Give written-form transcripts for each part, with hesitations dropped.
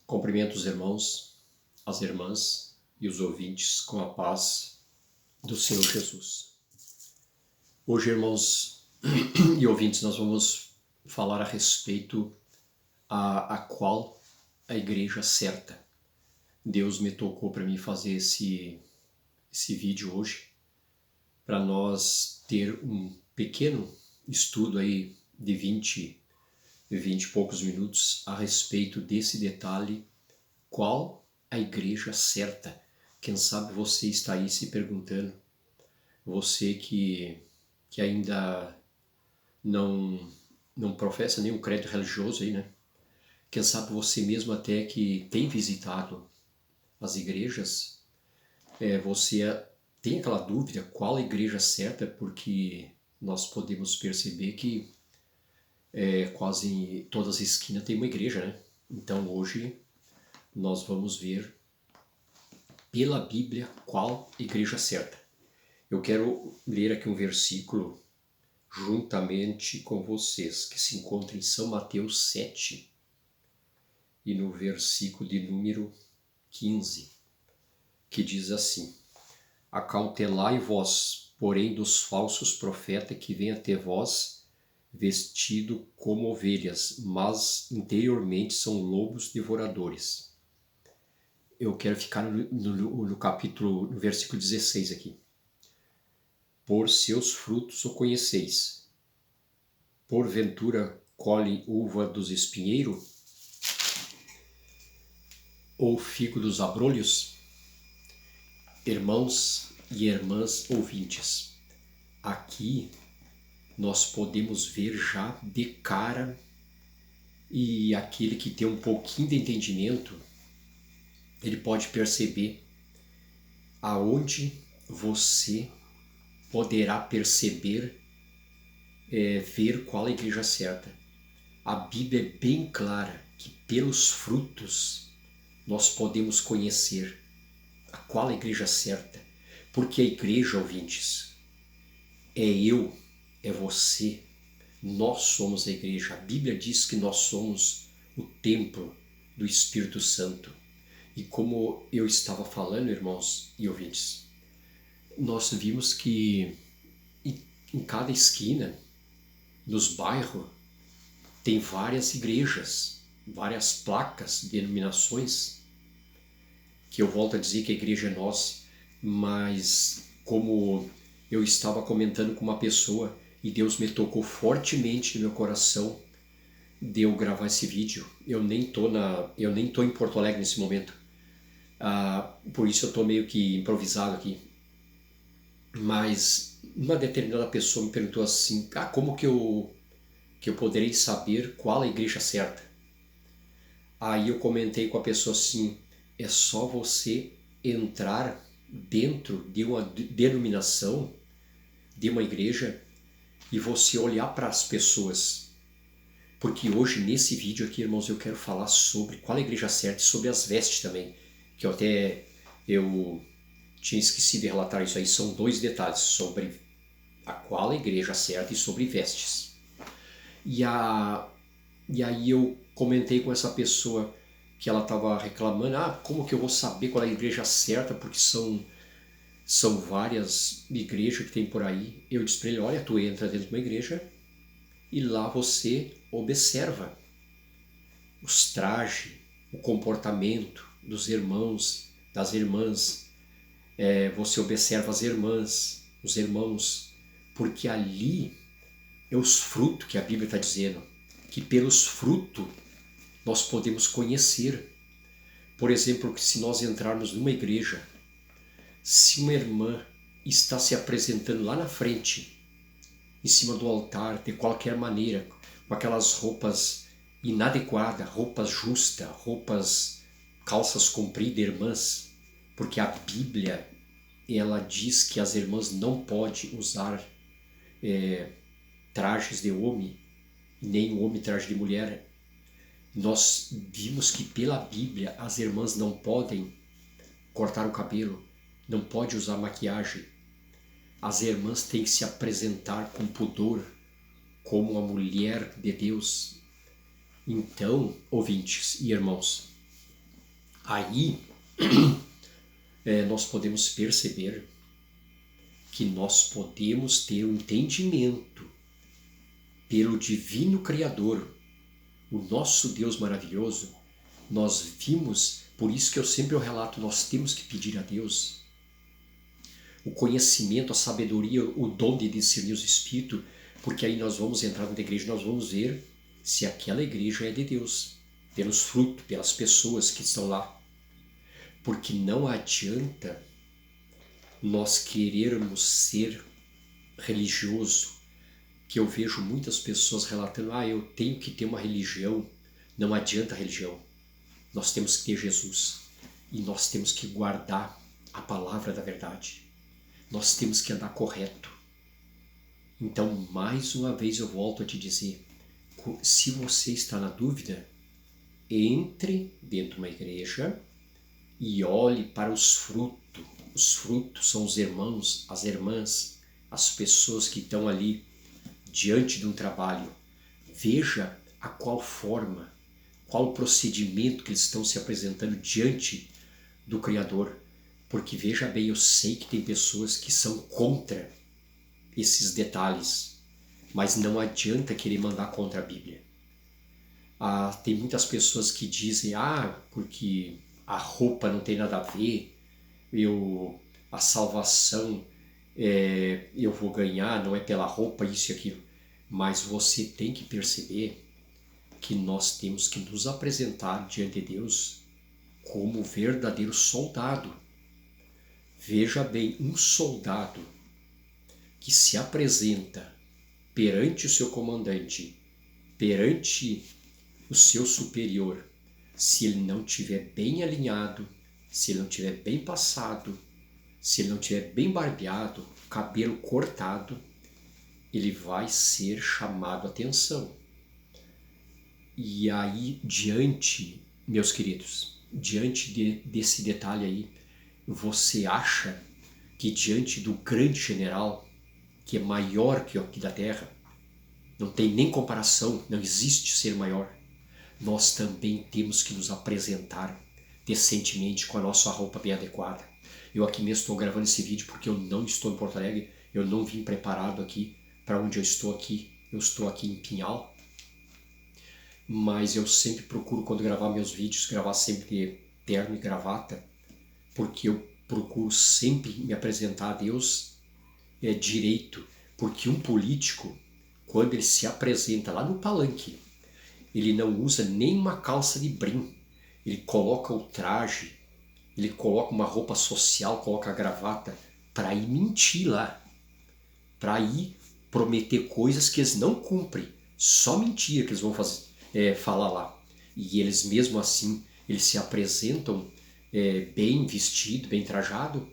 Cumprimento os irmãos, as irmãs e os ouvintes com a paz do Senhor Jesus. Hoje, irmãos e ouvintes, nós vamos falar a respeito a qual a igreja certa. Deus me tocou para mim fazer esse vídeo hoje, para nós ter um pequeno estudo aí de 20 e poucos minutos a respeito desse detalhe, qual a igreja certa. Quem sabe você está aí se perguntando, você que ainda não professa nenhum credo religioso aí, né? Quem sabe você mesmo até que tem visitado as igrejas, você tem aquela dúvida qual a igreja certa, porque nós podemos perceber que quase em todas as esquinas tem uma igreja, né? Então hoje nós vamos ver pela Bíblia qual igreja certa. Eu quero ler aqui um versículo juntamente com vocês, que se encontra em São Mateus 7 e no versículo de número 15, que diz assim: Acautelai-vos, porém, dos falsos profetas que vêm até vós vestido como ovelhas, mas interiormente são lobos devoradores. Eu quero ficar no capítulo, no versículo 16 aqui. Por seus frutos o conheceis. Porventura colhe uva dos espinheiros? Ou figo dos abrolhos? Irmãos e irmãs ouvintes, aqui nós podemos ver já de cara, e aquele que tem um pouquinho de entendimento, ele pode perceber aonde você poderá perceber, ver qual é a igreja certa. A Bíblia é bem clara que pelos frutos nós podemos conhecer a qual a igreja certa, porque a igreja, ouvintes, é eu, é você, nós somos a igreja. A Bíblia diz que nós somos o templo do Espírito Santo. E como eu estava falando, irmãos e ouvintes, nós vimos que em cada esquina, nos bairros, tem várias igrejas, várias placas, denominações, que eu volto a dizer que a igreja é nossa, mas como eu estava comentando com uma pessoa e Deus me tocou fortemente no meu coração de eu gravar esse vídeo. Eu nem tô em Porto Alegre nesse momento, por isso eu tô meio que improvisado aqui. Mas uma determinada pessoa me perguntou assim: como que eu poderei saber qual a igreja certa? Aí eu comentei com a pessoa assim: é só você entrar dentro de uma denominação, de uma igreja, e você olhar para as pessoas. Porque hoje, nesse vídeo aqui, irmãos, eu quero falar sobre qual é a igreja certa e sobre as vestes também, que eu tinha esquecido de relatar isso aí. São dois detalhes sobre a qual a igreja certa e sobre vestes. E aí eu comentei com essa pessoa que ela estava reclamando: como que eu vou saber qual é a igreja certa, porque são várias igrejas que tem por aí. Eu disse para ele: olha, tu entra dentro de uma igreja e lá você observa os trajes, o comportamento dos irmãos, das irmãs, você observa as irmãs, os irmãos, porque ali é os frutos que a Bíblia está dizendo, que pelos frutos nós podemos conhecer. Por exemplo, que se nós entrarmos numa igreja, se uma irmã está se apresentando lá na frente, em cima do altar, de qualquer maneira, com aquelas roupas inadequadas, roupas justas, calças compridas, irmãs, porque a Bíblia, ela diz que as irmãs não podem usar trajes de homem, nem o homem traje de mulher. Nós vimos que pela Bíblia as irmãs não podem cortar o cabelo, não podem usar maquiagem. As irmãs têm que se apresentar com pudor, como uma mulher de Deus. Então, ouvintes e irmãos, Aí nós podemos perceber que nós podemos ter um entendimento pelo Divino Criador, o nosso Deus maravilhoso. Nós vimos, por isso que eu sempre relato, nós temos que pedir a Deus o conhecimento, a sabedoria, o dom de discernir os espíritos, porque aí nós vamos entrar na igreja e nós vamos ver se aquela igreja é de Deus, pelos frutos, pelas pessoas que estão lá. Porque não adianta nós querermos ser religioso, que eu vejo muitas pessoas relatando, eu tenho que ter uma religião. Não adianta a religião. Nós temos que ter Jesus. E nós temos que guardar a palavra da verdade. Nós temos que andar correto. Então, mais uma vez eu volto a te dizer, se você está na dúvida, entre dentro de uma igreja e olhe para os frutos. Os frutos são os irmãos, as irmãs, as pessoas que estão ali diante de um trabalho. Veja a qual forma, qual o procedimento que eles estão se apresentando diante do Criador. Porque veja bem, eu sei que tem pessoas que são contra esses detalhes, mas não adianta querer mandar contra a Bíblia. Tem muitas pessoas que dizem, porque a roupa não tem nada a ver, a salvação eu vou ganhar, não é pela roupa, isso e aquilo. Mas você tem que perceber que nós temos que nos apresentar diante de Deus como verdadeiro soldado. Veja bem, um soldado que se apresenta perante o seu comandante, perante o seu superior, se ele não estiver bem alinhado, se ele não estiver bem passado, se ele não estiver bem barbeado, cabelo cortado, ele vai ser chamado a atenção. E aí, meus queridos, diante desse detalhe aí, você acha que diante do grande general, que é maior que o aqui da Terra, não tem nem comparação, não existe ser maior, nós também temos que nos apresentar decentemente com a nossa roupa bem adequada. Eu aqui mesmo estou gravando esse vídeo porque eu não estou em Porto Alegre, eu não vim preparado aqui para onde eu estou aqui em Pinhal, mas eu sempre procuro, quando gravar meus vídeos, gravar sempre de terno e gravata, porque eu procuro sempre me apresentar a Deus direito, porque um político, quando ele se apresenta lá no palanque, ele não usa nem uma calça de brim, ele coloca o traje, ele coloca uma roupa social, coloca a gravata, para ir mentir lá, para ir prometer coisas que eles não cumprem, só mentira que eles vão falar lá. E eles mesmo assim, eles se apresentam bem vestido, bem trajado.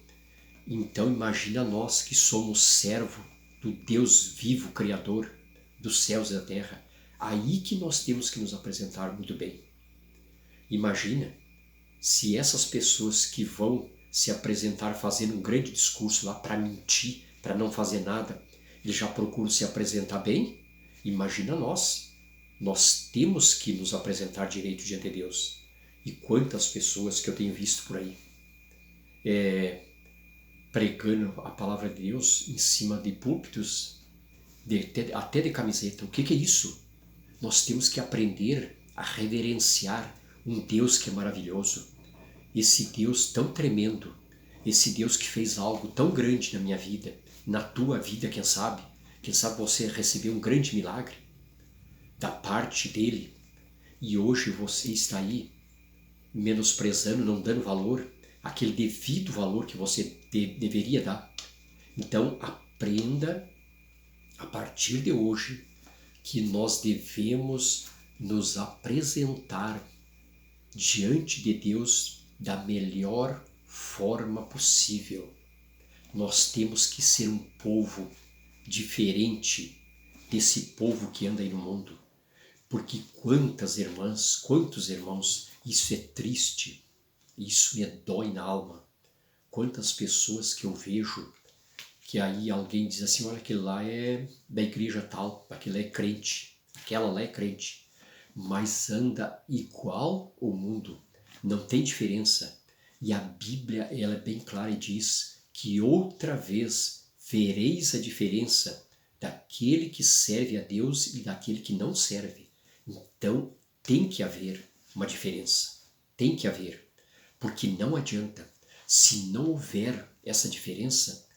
Então imagina nós que somos servo do Deus vivo, Criador dos céus e da terra. Aí que nós temos que nos apresentar muito bem. Imagina se essas pessoas que vão se apresentar fazendo um grande discurso lá para mentir, para não fazer nada, eles já procuram se apresentar bem. Imagina nós. Nós temos que nos apresentar direito diante de Deus. E quantas pessoas que eu tenho visto por aí pregando a palavra de Deus em cima de púlpitos, até de camiseta. O que é isso? Nós temos que aprender a reverenciar um Deus que é maravilhoso. Esse Deus tão tremendo, esse Deus que fez algo tão grande na minha vida, na tua vida, quem sabe você recebeu um grande milagre da parte dele, e hoje você está aí menosprezando, não dando valor, aquele devido valor que você deveria dar. Então aprenda a partir de hoje que nós devemos nos apresentar diante de Deus da melhor forma possível. Nós temos que ser um povo diferente desse povo que anda aí no mundo. Porque quantas irmãs, quantos irmãos, isso é triste, isso me dói na alma. Quantas pessoas que eu vejo que aí alguém diz assim, olha, aquele lá é da igreja tal, aquele lá é crente, aquela lá é crente, mas anda igual o mundo, Não tem diferença. E a Bíblia, ela é bem clara e diz que outra vez vereis a diferença daquele que serve a Deus e daquele que não serve. Então tem que haver uma diferença. Tem que haver. Porque não adianta. Se não houver essa diferença,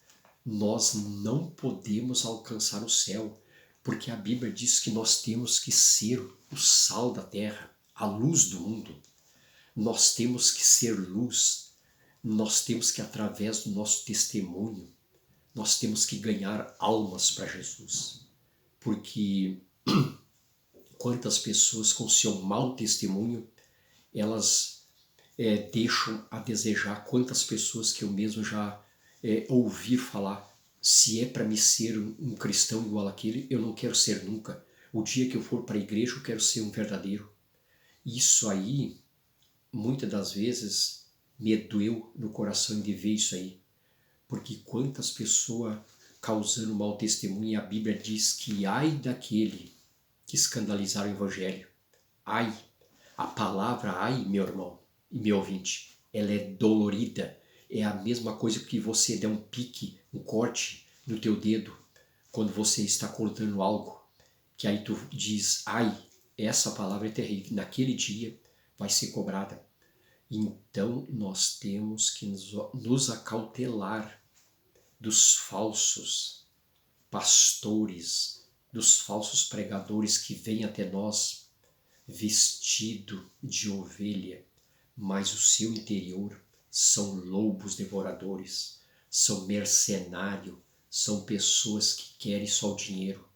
nós não podemos alcançar o céu. Porque a Bíblia diz que nós temos que ser o sal da terra, a luz do mundo. Nós temos que ser luz. Nós temos que, através do nosso testemunho, nós temos que ganhar almas para Jesus. Porque quantas pessoas com seu mau testemunho, elas deixam a desejar. Quantas pessoas que eu mesmo já ouvi falar, se é para me ser um cristão igual àquele, eu não quero ser nunca. O dia que eu for para a igreja, eu quero ser um verdadeiro. Isso aí, muitas das vezes, me doeu no coração de ver isso aí. Porque quantas pessoas causando mau testemunho, e a Bíblia diz que ai daquele que escandalizar o Evangelho. Ai, a palavra ai, meu irmão e meu ouvinte, ela é dolorida. É a mesma coisa que você der um pique, um corte no teu dedo, quando você está cortando algo, que aí tu diz, ai, essa palavra é terrível, naquele dia vai ser cobrada. Então nós temos que nos acautelar dos falsos pastores, dos falsos pregadores que vêm até nós vestido de ovelha, mas o seu interior são lobos devoradores, são mercenários, são pessoas que querem só o dinheiro.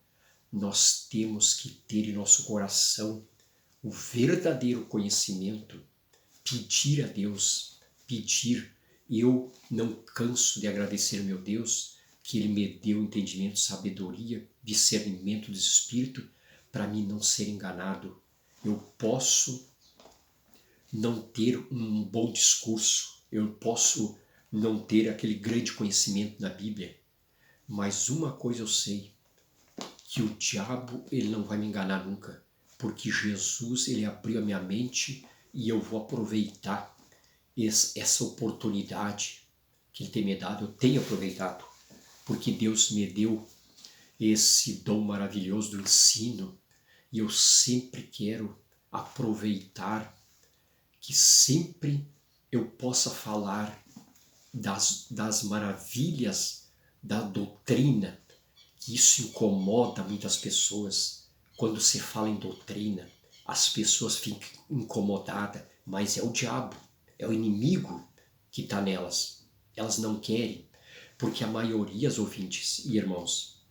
Nós temos que ter em nosso coração o verdadeiro conhecimento, pedir a Deus, pedir. Eu não canso de agradecer ao meu Deus que Ele me deu entendimento, sabedoria, discernimento do Espírito para mim não ser enganado. Eu posso não ter um bom discurso, eu posso não ter aquele grande conhecimento da Bíblia, mas uma coisa eu sei, que o diabo ele não vai me enganar nunca, porque Jesus ele abriu a minha mente e eu vou aproveitar essa oportunidade que Ele tem me dado. Eu tenho aproveitado, porque Deus me deu esse dom maravilhoso do ensino e eu sempre quero aproveitar, que sempre eu possa falar das maravilhas da doutrina, que isso incomoda muitas pessoas. Quando se fala em doutrina, as pessoas ficam incomodadas, mas é o diabo, é o inimigo que está nelas. Elas não querem, porque a maioria, os ouvintes e irmãos,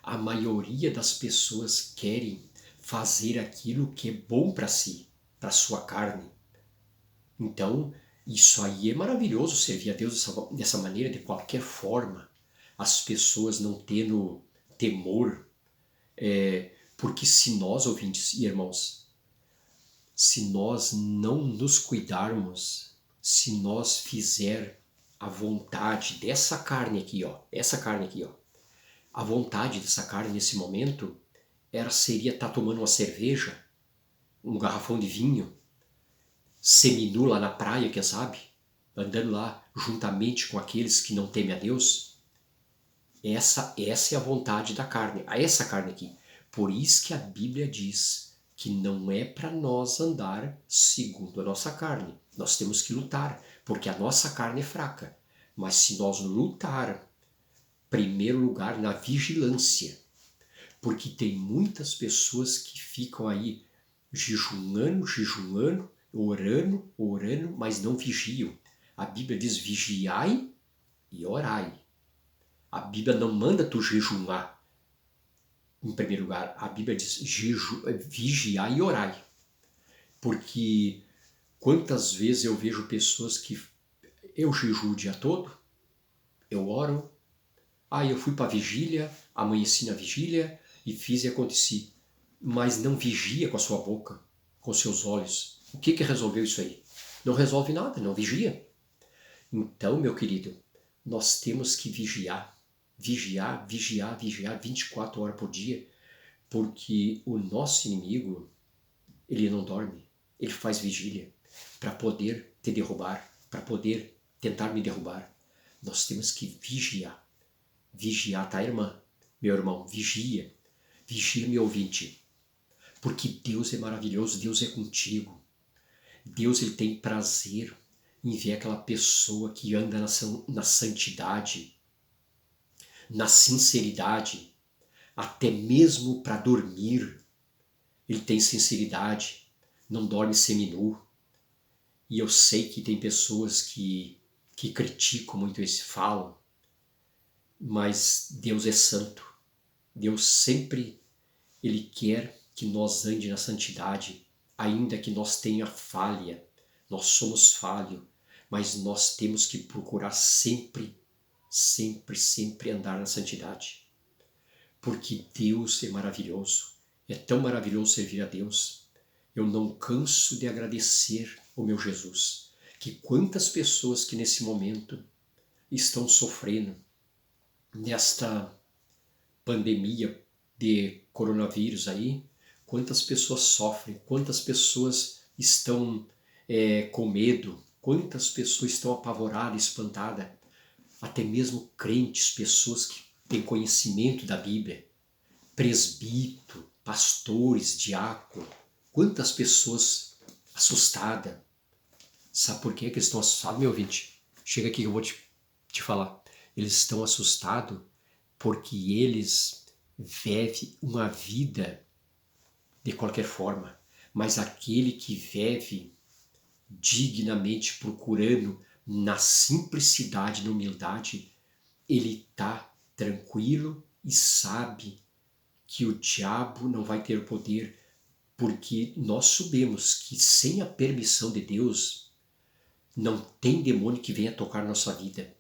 a maioria das pessoas querem fazer aquilo que é bom para si, para sua carne. Então, isso aí é maravilhoso, servir a Deus dessa maneira, de qualquer forma. As pessoas não tendo temor, porque se nós, ouvintes e irmãos, se nós não nos cuidarmos, se nós fizer a vontade dessa carne aqui, ó, essa carne aqui, ó, a vontade dessa carne nesse momento seria estar tomando uma cerveja, um garrafão de vinho, seminu lá na praia, quem sabe, andando lá juntamente com aqueles que não temem a Deus. Essa é a vontade da carne, essa carne aqui. Por isso que a Bíblia diz que não é para nós andar segundo a nossa carne. Nós temos que lutar, porque a nossa carne é fraca. Mas se nós lutar, em primeiro lugar, na vigilância, porque tem muitas pessoas que ficam aí jejuando, orando, mas não vigiam. A Bíblia diz vigiai e orai. A Bíblia não manda tu jejuar em primeiro lugar. A Bíblia diz vigiai e orai. Porque quantas vezes eu vejo pessoas que eu jejuo o dia todo, eu oro, eu fui para a vigília, amanheci na vigília e fiz e aconteci. Mas não vigia com a sua boca, com seus olhos. O que resolveu isso aí? Não resolve nada, não vigia. Então, meu querido, nós temos que vigiar 24 horas por dia, porque o nosso inimigo, ele não dorme. ele faz vigília para poder te derrubar, para poder tentar me derrubar. Nós temos que vigiar. Vigiar, tá, irmã? Meu irmão, vigia. Vigia, meu ouvinte. Porque Deus é maravilhoso, Deus é contigo. Deus, ele tem prazer em ver aquela pessoa que anda na santidade, na sinceridade, até mesmo para dormir. Ele tem sinceridade, não dorme seminu. E eu sei que tem pessoas que criticam muito esse falam, mas Deus é santo. Deus sempre, ele quer que nós ande na santidade, ainda que nós tenha falha. Nós somos falho, mas nós temos que procurar sempre, sempre, sempre andar na santidade. Porque Deus é maravilhoso. É tão maravilhoso servir a Deus. Eu não canso de agradecer o meu Jesus. Que quantas pessoas que nesse momento estão sofrendo nesta pandemia de coronavírus aí, quantas pessoas sofrem, quantas pessoas estão com medo, quantas pessoas estão apavoradas, espantadas, até mesmo crentes, pessoas que têm conhecimento da Bíblia, presbítero, pastores, diácono, quantas pessoas assustadas. Sabe por que eles estão assustados, meu ouvinte? Chega aqui que eu vou te falar. Eles estão assustados porque eles vivem uma vida de qualquer forma, mas aquele que vive dignamente procurando na simplicidade, na humildade, ele está tranquilo e sabe que o diabo não vai ter poder, porque nós sabemos que sem a permissão de Deus não tem demônio que venha tocar nossa vida.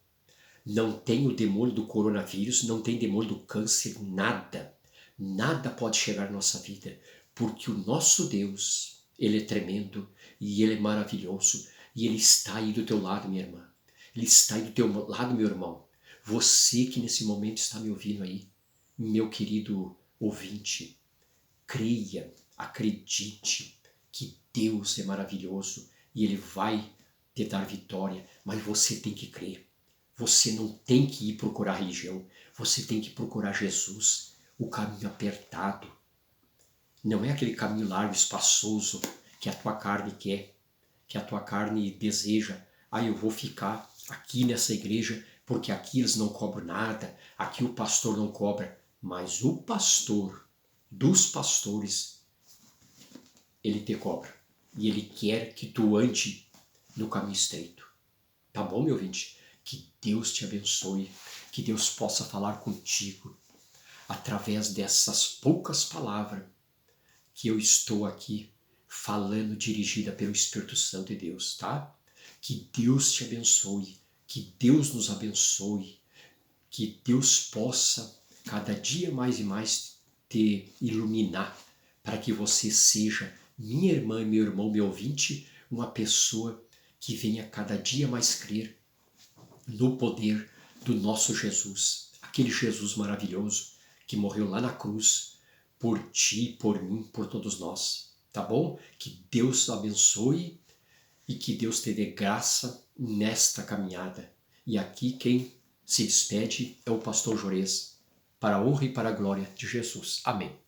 Não tem o demônio do coronavírus, não tem demônio do câncer, nada. Nada pode chegar à nossa vida, porque o nosso Deus, ele é tremendo e ele é maravilhoso e ele está aí do teu lado, minha irmã. Ele está aí do teu lado, meu irmão. Você que nesse momento está me ouvindo aí, meu querido ouvinte, creia, acredite que Deus é maravilhoso e ele vai te dar vitória, mas você tem que crer. Você não tem que ir procurar religião, você tem que procurar Jesus, o caminho apertado. Não é aquele caminho largo, espaçoso, que a tua carne quer, que a tua carne deseja. Eu vou ficar aqui nessa igreja, porque aqui eles não cobram nada, aqui o pastor não cobra. Mas o pastor dos pastores, ele te cobra. E ele quer que tu ande no caminho estreito. Tá bom, meu ouvinte? Que Deus te abençoe, que Deus possa falar contigo através dessas poucas palavras que eu estou aqui falando, dirigida pelo Espírito Santo de Deus, tá? Que Deus te abençoe, que Deus nos abençoe, que Deus possa cada dia mais e mais te iluminar para que você seja, minha irmã e meu irmão, meu ouvinte, uma pessoa que venha cada dia mais crer no poder do nosso Jesus, aquele Jesus maravilhoso que morreu lá na cruz por ti, por mim, por todos nós, tá bom? Que Deus abençoe e que Deus te dê graça nesta caminhada. E aqui quem se despede é o pastor Jores, para a honra e para a glória de Jesus. Amém.